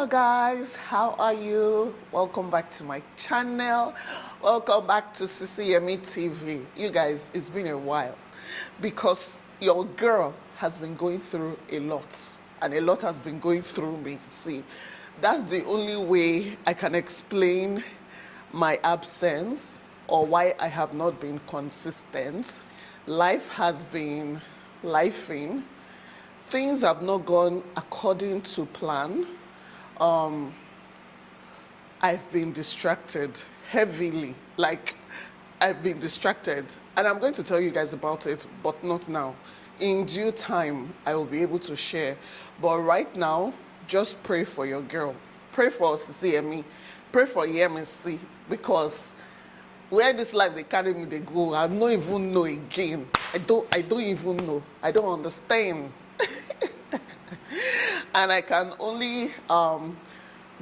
Hello guys, how are you? Welcome back to my channel. Welcome back to SISIYEMMIE TV. You guys, it's been a while because your girl has been going through a lot, and a lot has been going through me. See, that's the only way I can explain my absence or why I have not been consistent. Life has been lifing. Things have not gone according to plan. I've been distracted heavily. I've been distracted, and I'm going to tell you guys about it, but not now. In due time, I will be able to share. But right now, just pray for your girl. Pray for SISIYEMMIE. Pray for Yemisi, because where this life they carry me, they go. I don't even know again. I don't even know. I don't understand. And I can only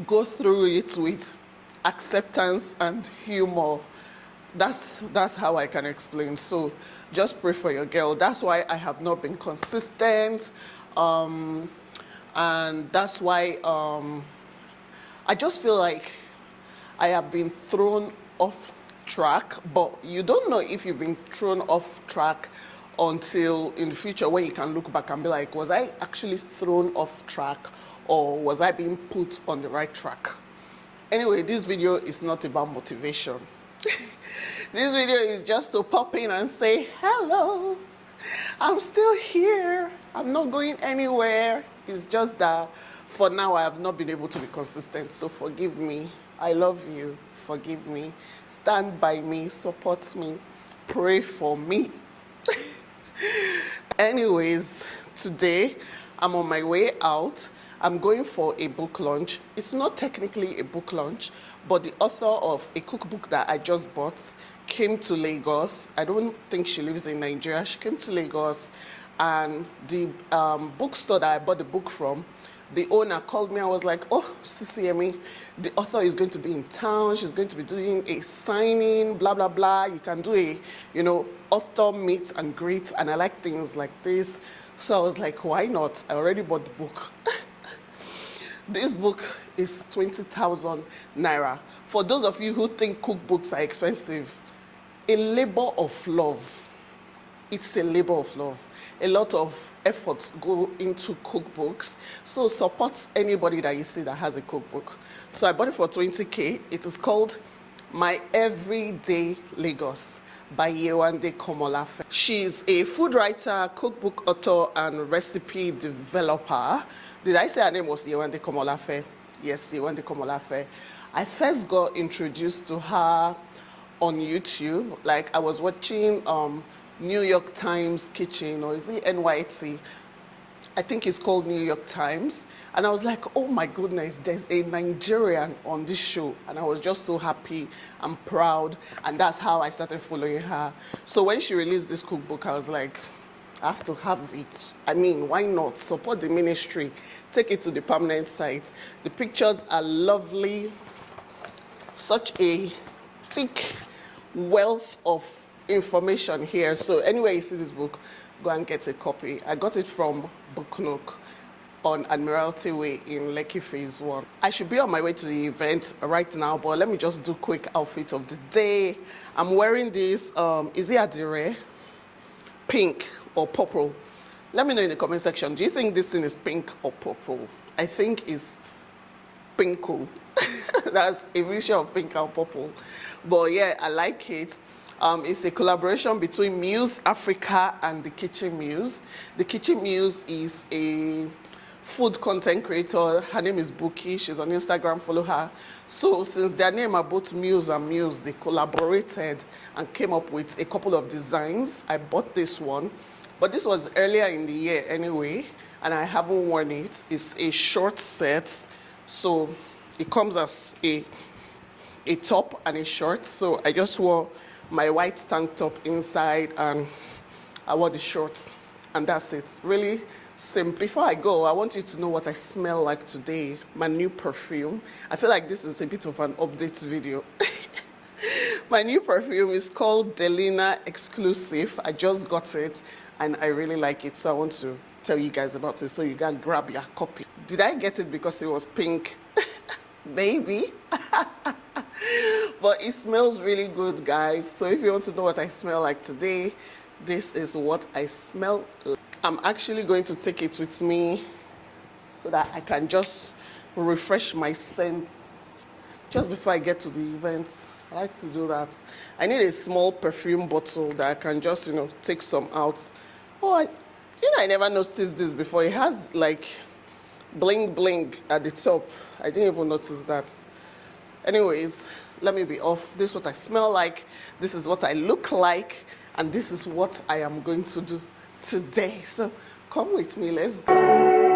go through it with acceptance and humor. That's how I can explain. So just pray for your girl. That's why I have not been consistent, and that's why I just feel like I have been thrown off track. But you don't know if you've been thrown off track until in the future, when you can look back and be like, was I actually thrown off track, or was I being put on the right track? Anyway, this video is not about motivation. This video is just to pop in and say, hello, I'm still here. I'm not going anywhere. It's just that for now, I have not been able to be consistent. So forgive me. I love you. Forgive me. Stand by me. Support me. Pray for me. Anyways, today I'm on my way out. I'm going for a book launch. It's not technically a book launch, but the author of a cookbook that I just bought came to Lagos. I don't think she lives in Nigeria. She came to Lagos, and the bookstore that I bought the book from, the owner called me. I was like, oh, SISIYEMMIE, the author is going to be in town. She's going to be doing a signing, blah, blah, blah. You can do a, author meet and greet, and I like things like this. So I was like, why not? I already bought the book. This book is 20,000 naira. For those of you who think cookbooks are expensive, a labor of love. It's a labor of love. A lot of efforts go into cookbooks. So support anybody that you see that has a cookbook. So I bought it for 20K. It is called My Everyday Lagos by Yewande Komolafe. She's a food writer, cookbook author, and recipe developer. Did I say her name was Yewande Komolafe? Yes, Yewande Komolafe. I first got introduced to her on YouTube. Like, I was watching New York Times Kitchen, or is it NYT? I think it's called New York Times. And I was like, oh my goodness, there's a Nigerian on this show. And I was just so happy and proud. And that's how I started following her. So when she released this cookbook, I was like, I have to have it. I mean, why not? Support the ministry. Take it to the permanent site. The pictures are lovely. Such a thick wealth of information here. So anyway, you see this book, go and get a copy. I got it from Book Nook on Admiralty Way in Lekki Phase 1. I should be on my way to the event right now, but let me just do quick outfit of the day. I'm wearing this, is it Adire? Pink or purple? Let me know in the comment section. Do you think this thing is pink or purple? I think it's pinkle. That's a mixture of pink and purple. But yeah, I like it. It's a collaboration between Muse Africa and the Kitchen Muse. The Kitchen Muse is a food content creator. Her name is Buki. She's on Instagram. Follow her. So since their name are both Muse and Muse, they collaborated and came up with a couple of designs. I bought this one, but this was earlier in the year anyway, and I haven't worn it. It's a short set, so it comes as a top and a short. So I just wore my white tank top inside, and I wore the shorts, and that's it. Really simple. Before I go, I want you to know what I smell like today. My new perfume. I feel like this is a bit of an update video. My new perfume is called Delina Exclusive. I just got it, and I really like it, so I want to tell you guys about it so you can grab your copy. Did I get it because it was pink? Maybe. But it smells really good, guys. So if you want to know what I smell like today, this is what I smell like. I'm actually going to take it with me so that I can just refresh my scents just before I get to the event. I like to do that. I need a small perfume bottle that I can just, take some out. Oh, I never noticed this before. It has like bling bling at the top. I didn't even notice that. Anyways, let me be off. This is what I smell like. This is what I look like. And this is what I am going to do today. So come with me. Let's go.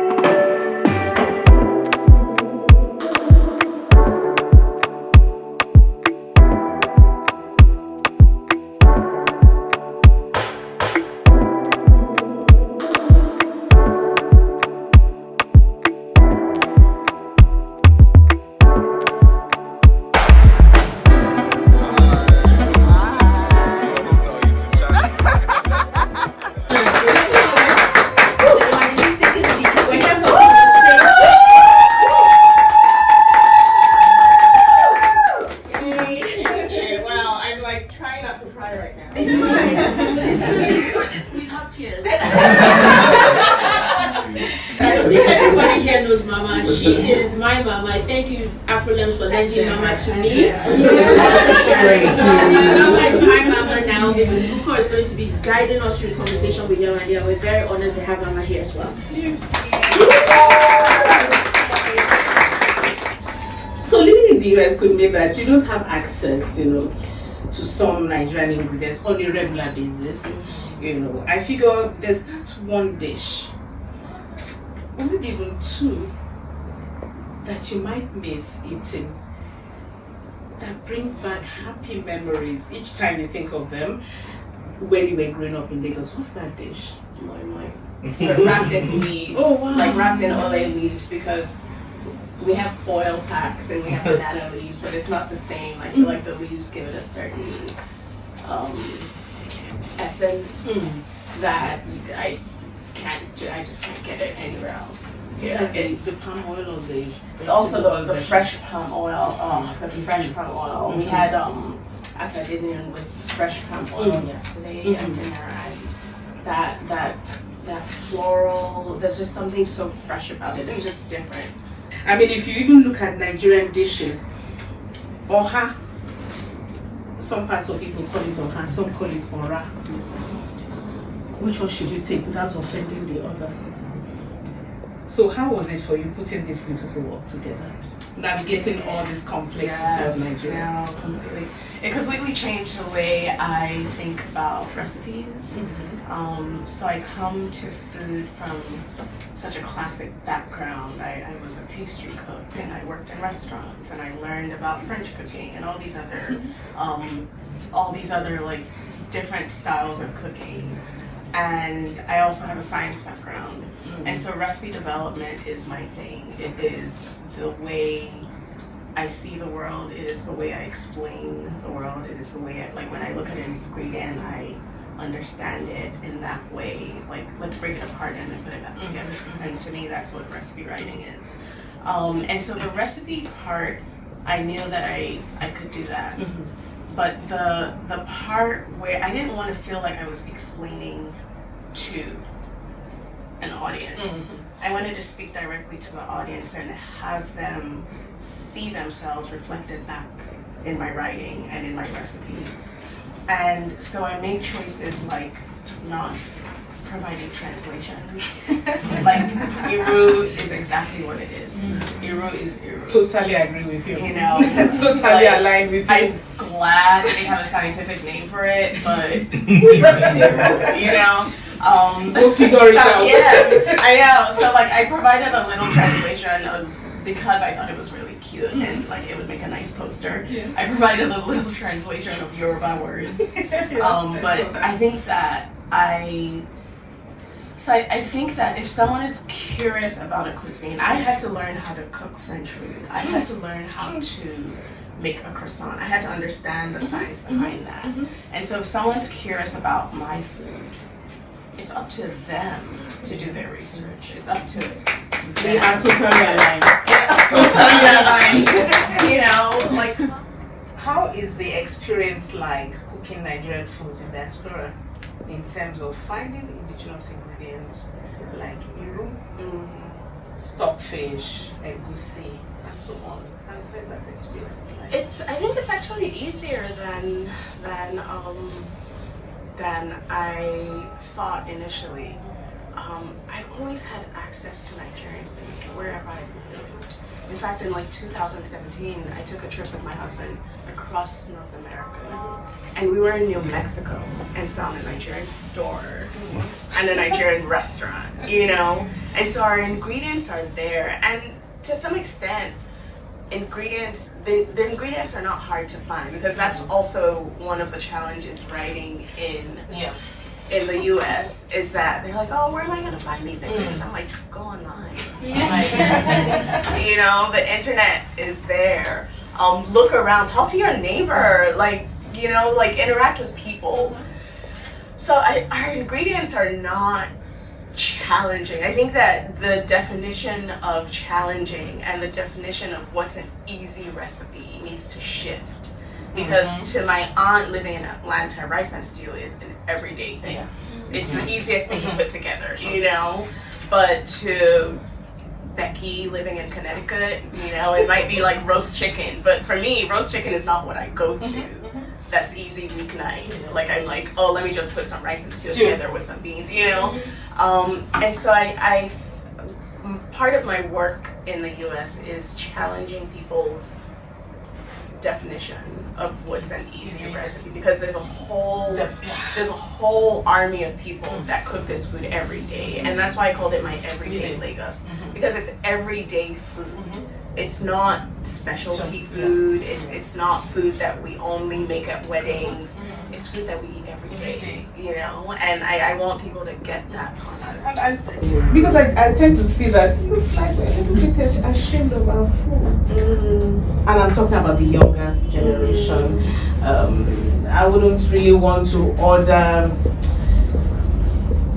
To me. My mama now, Mrs. Ukoh is going to be guiding us through the conversation with Yewande, and we're very honored to have mama here as well. So living in the US could mean that you don't have access, to some Nigerian ingredients on a regular basis. I figure there's that one dish, or maybe even two, that you might miss eating, that brings back happy memories each time you think of them when you were growing up in Lagos. What's that dish? Wrapped in leaves. Oh, wow. Like wrapped in ole leaves, because we have foil packs and we have banana leaves, but it's not the same. I feel like the leaves give it a certain essence that I just can't get it anywhere else. Yeah, and the palm oil or the the fresh palm oil. The fresh palm oil. We had actually I did it with fresh palm oil yesterday at dinner, and that floral. There's just something so fresh about it. It's just different. I mean, if you even look at Nigerian dishes, oha. Some parts of people call it oha, some call it ora. Which one should you take without offending the other? So how was it for you putting this beautiful work together? Navigating all this complexity of Nigeria? No, completely. It completely changed the way I think about recipes. So I come to food from such a classic background. I was a pastry cook and I worked in restaurants and I learned about French cooking and all these other like different styles of cooking. And I also have a science background. And so recipe development is my thing. It is the way I see the world. It is the way I explain the world. It is the way when I look at an ingredient, I understand it in that way. Like, let's break it apart and then put it back together. And to me, that's what recipe writing is. And so the recipe part, I knew that I could do that. But the part where I didn't want to feel like I was explaining to an audience. I wanted to speak directly to the audience and have them see themselves reflected back in my writing and in my recipes. And so I made choices like not providing translations. Like, Iru is exactly what it is. Iru is Iru. Totally agree with you. Totally aligned with you. I'm glad they have a scientific name for it, but Iru is Iru, We'll figure it out. Yeah, I know. So I provided a little translation because I thought it was really cute and it would make a nice poster. I provided a little translation of Yoruba words. But I think that I think that if someone is curious about a cuisine, I had to learn how to cook French food. I had to learn how to make a croissant. I had to understand the science behind that. And so if someone's curious about my food, it's up to them to do their research. It's up to We have to turn their line. Totally aligned. You know, like, How is the experience like cooking Nigerian foods in diaspora in terms of finding indigenous ingredients like iru, stockfish, egusi, and so on? How is that experience like? I think it's actually easier than I thought initially. I've always had access to Nigerian food wherever I lived. In fact, in like 2017, I took a trip with my husband across North America, and we were in New Mexico and found a Nigerian store and a Nigerian restaurant, you know? And so our ingredients are there, and to some extent, the ingredients are not hard to find, because that's also one of the challenges writing in the US, is that they're like, oh, where am I gonna find these ingredients? I'm like, go online. Like, you know, the internet is there. Look around, talk to your neighbor, like, you know, like interact with people. So our ingredients are not challenging. I think that the definition of challenging and the definition of what's an easy recipe needs to shift. Because to my aunt living in Atlanta, rice and stew is an everyday thing. Yeah. It's the easiest thing to put together, you know? But to Becky living in Connecticut, you know, it might be like roast chicken. But for me, roast chicken is not what I go to. That's easy weeknight. Like, I'm like, oh, let me just put some rice and stew together with some beans, you know? And so I part of my work in the US is challenging people's definition of what's an easy recipe, because there's a whole army of people that cook this food every day, and that's why I called it my Everyday Lagos, because it's everyday food. It's not specialty food. It's not food that we only make at weddings. It's food that we eat every day, you know. And I want people to get that concept. And because I tend to see that it looks like we're a little bit ashamed of our food. And I'm talking about the younger generation. I wouldn't really want to order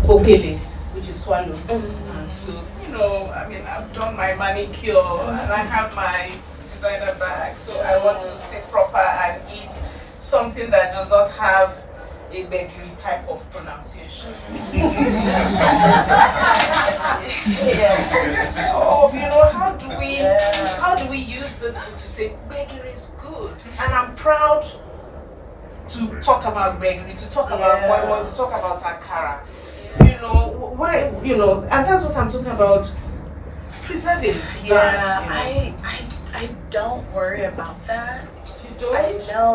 okele, which is swallow, and soup. You know, I mean, I've done my manicure and I have my designer bag, so I want to sit proper and eat something that does not have a bakery type of pronunciation. So, you know, how do we use this food to say bakery is good? And I'm proud to talk about bakery, to talk about moi, to talk about Ankara. You know, why, you know, and that's what I'm talking about, preserving that. You know. I don't worry about that. You don't?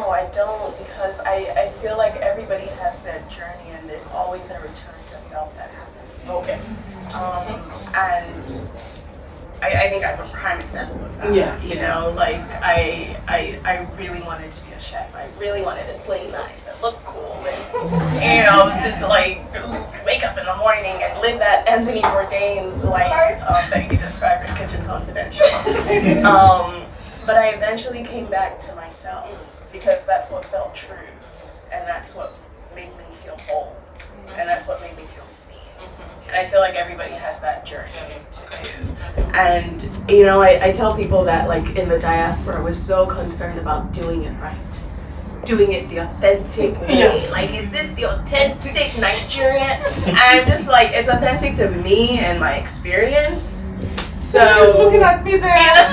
I don't, because I feel like everybody has their journey, and there's always a return to self that happens. Okay. And I think I'm a prime example of that. Yeah. You know, like I really wanted to be a chef. I really wanted to sling knives and look cool, and you know, like wake up in the morning and live that Anthony Bourdain life that you described in Kitchen Confidential. But I eventually came back to myself, because that's what felt true, and that's what made me feel whole, and that's what made me feel seen. And I feel like everybody has that journey to do. And, you know, I tell people that, like, in the diaspora, we're so concerned about doing it right. Doing it the authentic way. Like, is this the authentic Nigerian? And I'm just like, it's authentic to me and my experience. So, he's looking at me there.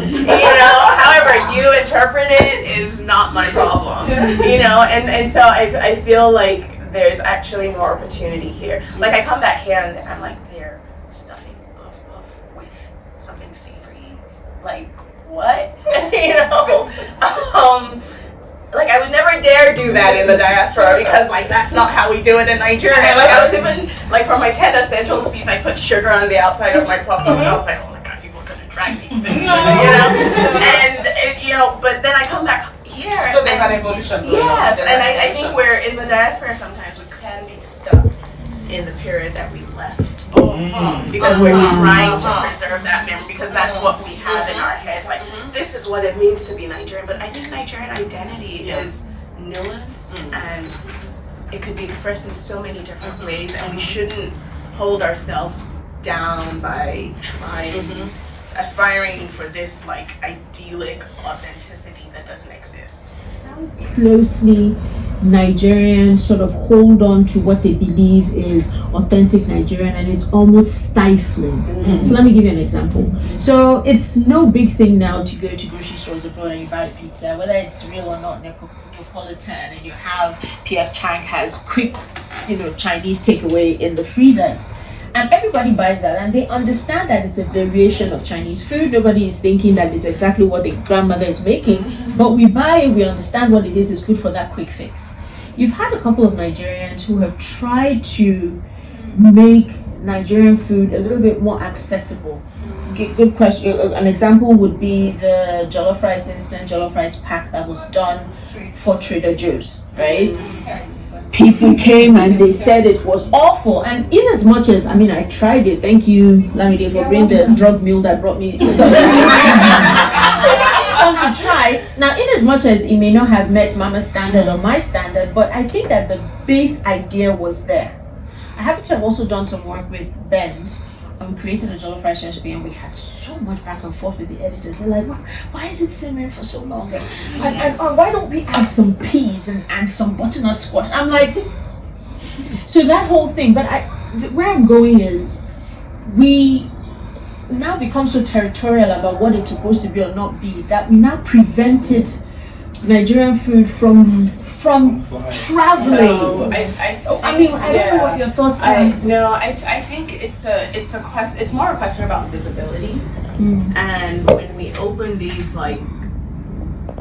You know, however you interpret it is not my problem. You know, and so I feel like there's actually more opportunity here. Like, I come back here and I'm like, they're stuffing puff with something savory. Like, what? You know? Like, I would never dare do that in the diaspora, because, like, that's not how we do it in Nigeria. Like, I was even, like, for my 10 essentials piece, I put sugar on the outside of my puff, and I was like, oh my god, people are gonna drag me. You know? And, you know, but then I come back here. So there's an evolution. Yes, and I think we're in the diaspora, sometimes we can be stuck in the period that we left. Because we're trying to preserve that memory, because that's what we have in our heads. Like, this is what it means to be Nigerian. But I think Nigerian identity is nuanced, and it could be expressed in so many different ways, and we shouldn't hold ourselves down by trying, aspiring for this like idyllic authenticity that doesn't exist. Closely Nigerians sort of hold on to what they believe is authentic Nigerian, and it's almost stifling. So let me give you an example. So it's no big thing now to go to grocery stores abroad and you buy a pizza, whether it's real or not, Neapolitan, and you have PF Chang has quick, Chinese takeaway in the freezers. And everybody buys that, and they understand that it's a variation of Chinese food. Nobody is thinking that it's exactly what the grandmother is making, but we buy it, we understand what it is, it's good for that quick fix. You've had a couple of Nigerians who have tried to make Nigerian food a little bit more accessible. Good question. An example would be the jollof rice, instant jollof rice pack that was done for Trader Joe's, right? People came and they said it was awful, and in as much as I tried it. Thank you, Lamide, for bringing the drug mule that brought me some to try. Now, in as much as it may not have met Mama's standard or my standard, but I think that the base idea was there. I happen to have also done some work with Ben's. We created a jollof rice recipe, and we had so much back and forth with the editors. They're like, why is it simmering for so long? And why don't we add some peas and some butternut squash? I'm like, so that whole thing. But where I'm going is, we now become so territorial about what it's supposed to be or not be, that we now prevented Nigerian food from traveling. So, I don't know what your thoughts are. I think it's more a question about visibility. And when we open these like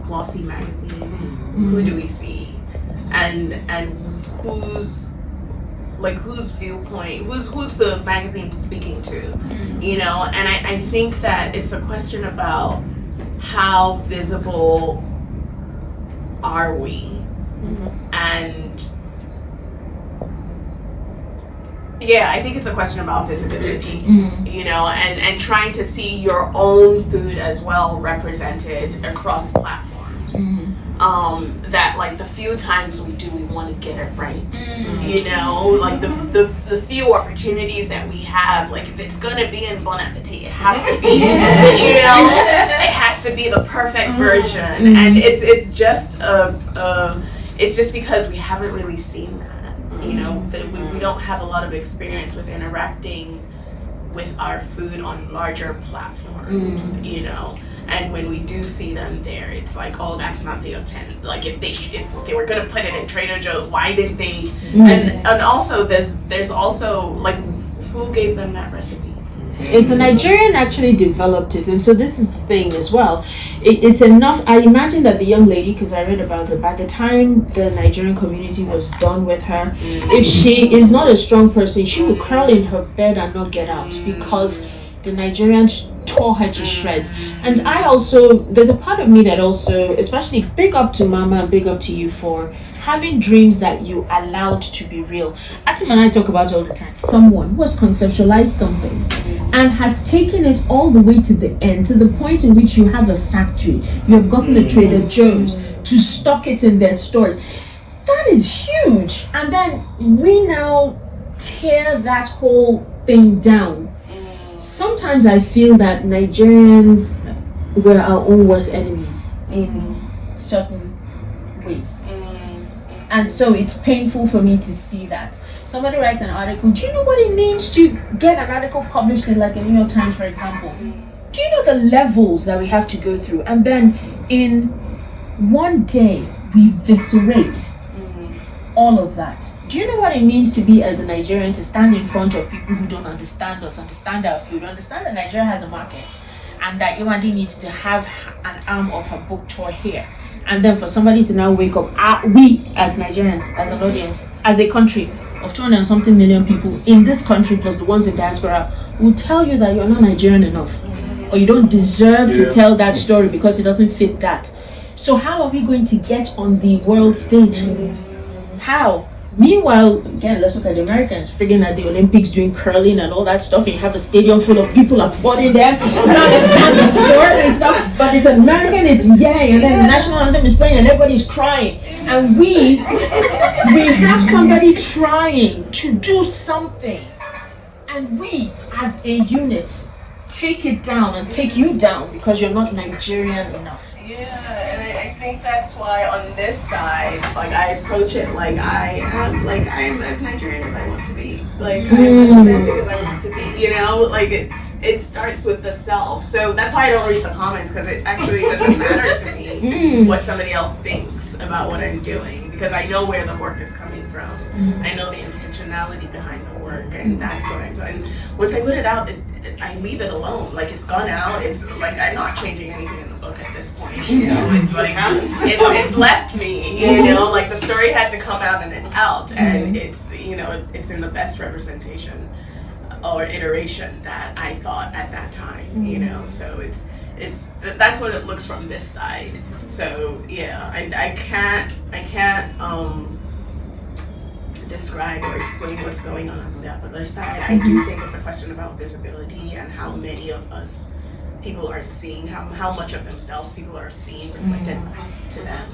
glossy magazines, who do we see, and whose viewpoint, who's the magazine speaking to, and I think that it's a question about how visible are we, and I think it's a question about visibility, and trying to see your own food as well represented across platforms. That like the few times we want to get it right, like the few opportunities that we have, like if it's gonna be in Bon Appetit, it has to be, it has to be the perfect version, and it's just because we haven't really seen that, that we don't have a lot of experience with interacting with our food on larger platforms, and when we do see them there, it's like, oh, that's not the authentic. Like if they were gonna put it in Trader Joe's, why didn't they? And also there's also like, who gave them that recipe? It's a Nigerian actually developed it, and so this is the thing as well. It's enough. I imagine that the young lady, because I read about her, by the time the Nigerian community was done with her, if she is not a strong person, she will curl in her bed and not get out, because the Nigerians tore her to shreds. And I also, there's a part of me that also, especially big up to Mama and big up to you for having dreams that you allowed to be real. Atim and I talk about it all the time. Someone who has conceptualized something and has taken it all the way to the end, to the point in which you have a factory, you have gotten a Trader Joe's to stock it in their stores. That is huge. And then we now tear that whole thing down. Sometimes I feel that Nigerians were our own worst enemies in certain ways. And so it's painful for me to see that. Somebody writes an article. Do you know what it means to get an article published in like a New York Times, for example? Do you know the levels that we have to go through? And then in one day, we eviscerate all of that. Do you know what it means to be as a Nigerian, to stand in front of people who don't understand us, understand our food, understand that Nigeria has a market, and that Yewande needs to have an arm of her book tour here, and then for somebody to now wake up, we as Nigerians, as an audience, as a country of 200 and something million people in this country plus the ones in diaspora, will tell you that you're not Nigerian enough, or you don't deserve to tell that story because it doesn't fit that. So how are we going to get on the world stage? How? Meanwhile, again, let's look at the Americans, figuring at the Olympics doing curling and all that stuff, and you have a stadium full of people applauding them, and understand the sport and stuff, but it's American, it's yay, and then the national anthem is playing and everybody's crying. And we have somebody trying to do something and we as a unit take it down and take you down because you're not Nigerian enough. Yeah, and I think that's why on this side, like I approach it like I'm as Nigerian as I want to be. Like I'm as authentic as I want to be. You know, like it starts with the self. So that's why I don't read the comments, because it actually doesn't matter to me what somebody else thinks about what I'm doing, because I know where the work is coming from. I know the intentionality behind the work, and that's what I'm doing. Once I put it out, I leave it alone. Like it's gone out. It's like I'm not changing anything in the book at this point. You know, it's like it's left me. You know, like the story had to come out and it's out, and it's, you know, it's in the best representation or iteration that I thought at that time. You know, so it's that's what it looks from this side. So yeah, I can't describe or explain what's going on the other side. I do think it's a question about visibility and how many of us people are seeing, how much of themselves people are seeing reflected to them.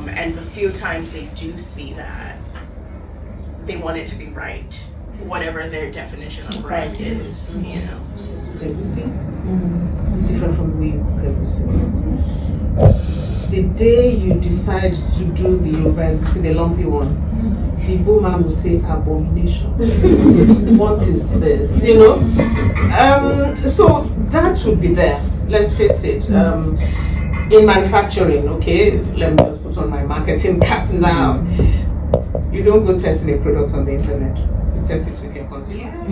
And the few times they do see that, they want it to be right, whatever their definition of right is, you know. It's different from the way you cook egusi. The day you decide to do the egusi, the lumpy one, the Igbo man will say abomination. What is this? You know? So that would be there. Let's face it. In manufacturing, okay, let me just put on my marketing cap now. You don't go testing a product on the internet. You test it with your consumers.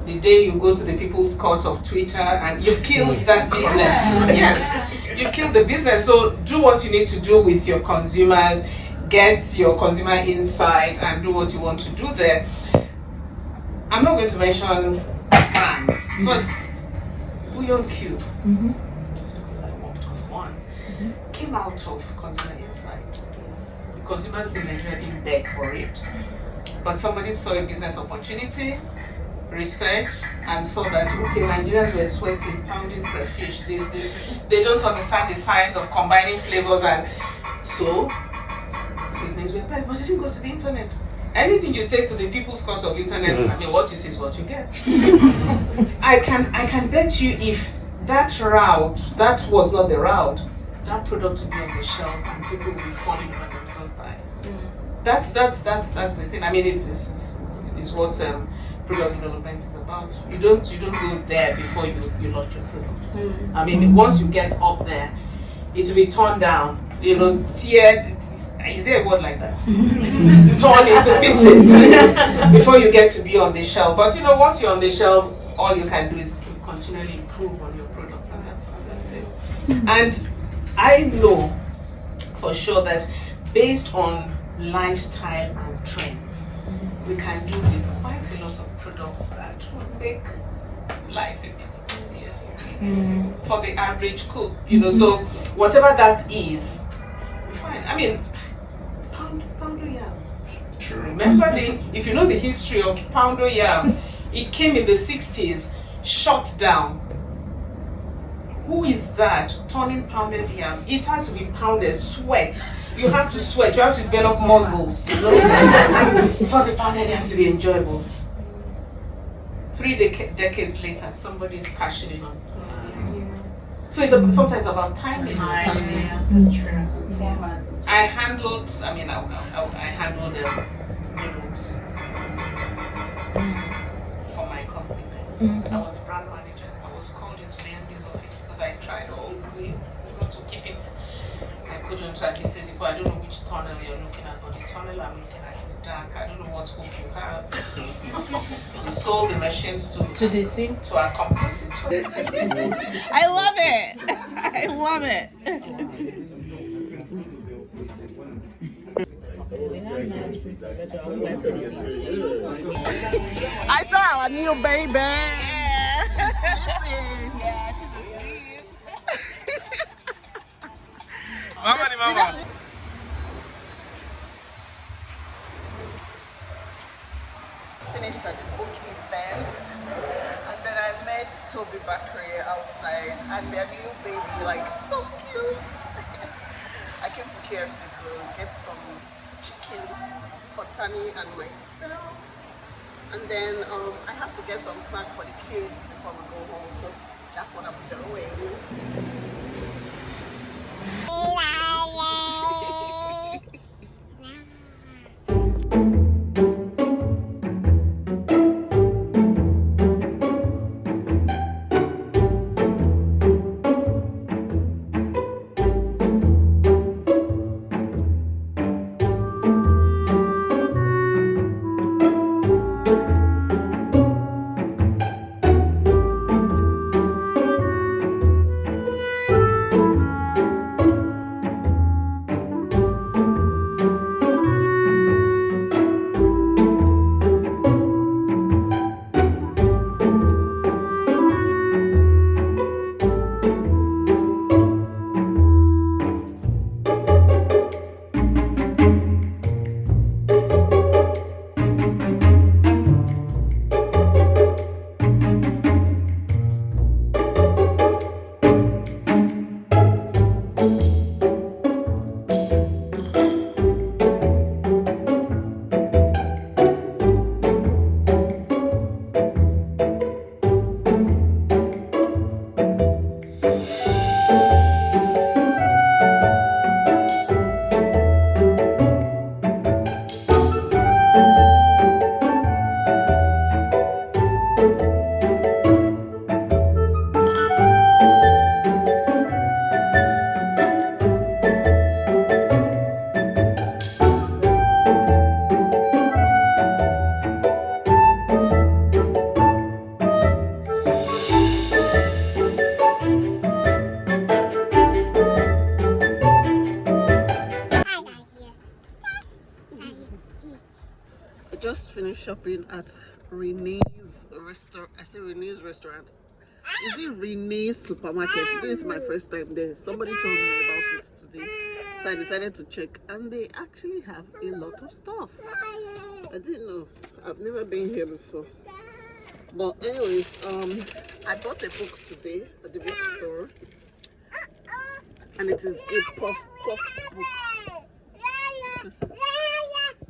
The day you go to the people's court of Twitter and you killed that business. Yes, you killed the business. So do what you need to do with your consumers, get your consumer insight and do what you want to do there. I'm not going to mention brands, but Bouillon Q, just because I worked on one, came out of consumer insight. The consumers in Nigeria didn't beg for it, but somebody saw a business opportunity, researched, and saw that, okay, Nigerians were sweating, pounding crayfish, they don't understand the science of combining flavors, and so seasonings were best, but you didn't go to the internet. Anything you take to the people's court of internet, I mean, what you see is what you get. I can bet you if that route, that was not the route, that product would be on the shelf and people will be falling over themselves by. That's the thing. I mean, it's what product development is about. You don't go there before you launch your product. I mean, once you get up there, it will be torn down. You know, teared. Is there a word like that? Torn into pieces before you get to be on the shelf. But you know, once you're on the shelf, all you can do is continually improve on your product, and that's it. And I know for sure that based on lifestyle and trends, we can do with quite a lot of products that would make life a bit easier for the average cook. You know, so whatever that is, fine. I mean, poundo yam. True. Remember if you know the history of poundo yam, it came in the 60s, shut down. Who is that turning pounded yam? It has to be pounded, sweat. You have to sweat, you have to develop muscles, you know, for the pounded yam to be enjoyable. 3 decades later, somebody is cashing in on it. So it's sometimes about timing. Yeah, that's true. I handled noodles for my company. I was a brand manager. I was called into the MD's office because I tried all the way to keep it. I couldn't. And he says, I don't know which tunnel you're looking at, but the tunnel I'm looking at is dark. I don't know what hope you have. We sold the machines to DC, to our company. I love it. I love it. I saw our new baby. Mama. Finished at the book event, and then I met Toby Bakri outside, and their new baby, like so cute. I came to KFC to get some chicken for Tani and myself. And then I have to get some snack for the kids before we go home. So that's what I'm doing. Just finished shopping at Renee's restaurant. I say Renee's restaurant. Is it Renee's supermarket? This is my first time there. Somebody told me about it today, so I decided to check, and they actually have a lot of stuff. I didn't know. I've never been here before. But anyways, I bought a book today at the bookstore, and it is a puff book.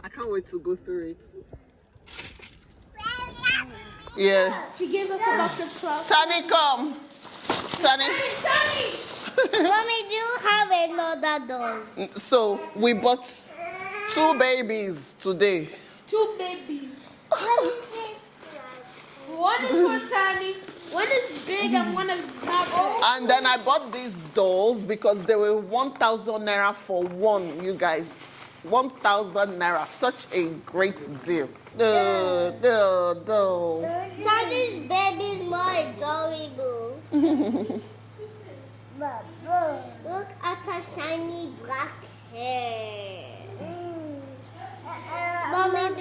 I can't wait to go through it. Yeah. She gave us a box of clothes. Tani, come. Tani. Mommy, do you have another dolls? So we bought 2 babies today. 2 babies. One is for Tani. One is big and one is not old. And then I bought these dolls because they were 1,000 naira for one, you guys. 1,000 naira, such a great deal. Tani's baby is more adorable. Look at her shiny black hair. Mommy,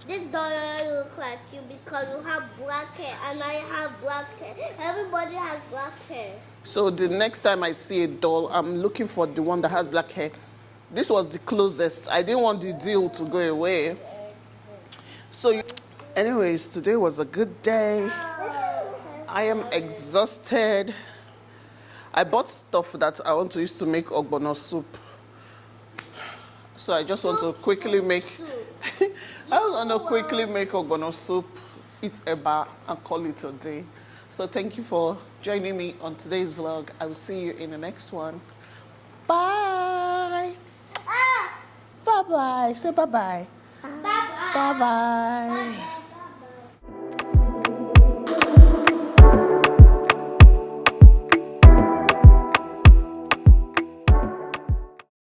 this doesn't look like you because you have black hair and I have black hair. Everybody has black hair. So the next time I see a doll, I'm looking for the one that has black hair. This was the closest. I didn't want the deal to go away. So anyways, today was a good day. I am exhausted. I bought stuff that I want to use to make ogbono soup. So I just want to quickly make ogbono soup, eat eba, and call it a day. So thank you for joining me on today's vlog. I will see you in the next one. Bye. Bye-bye. Say bye-bye. Bye-bye. Bye-bye.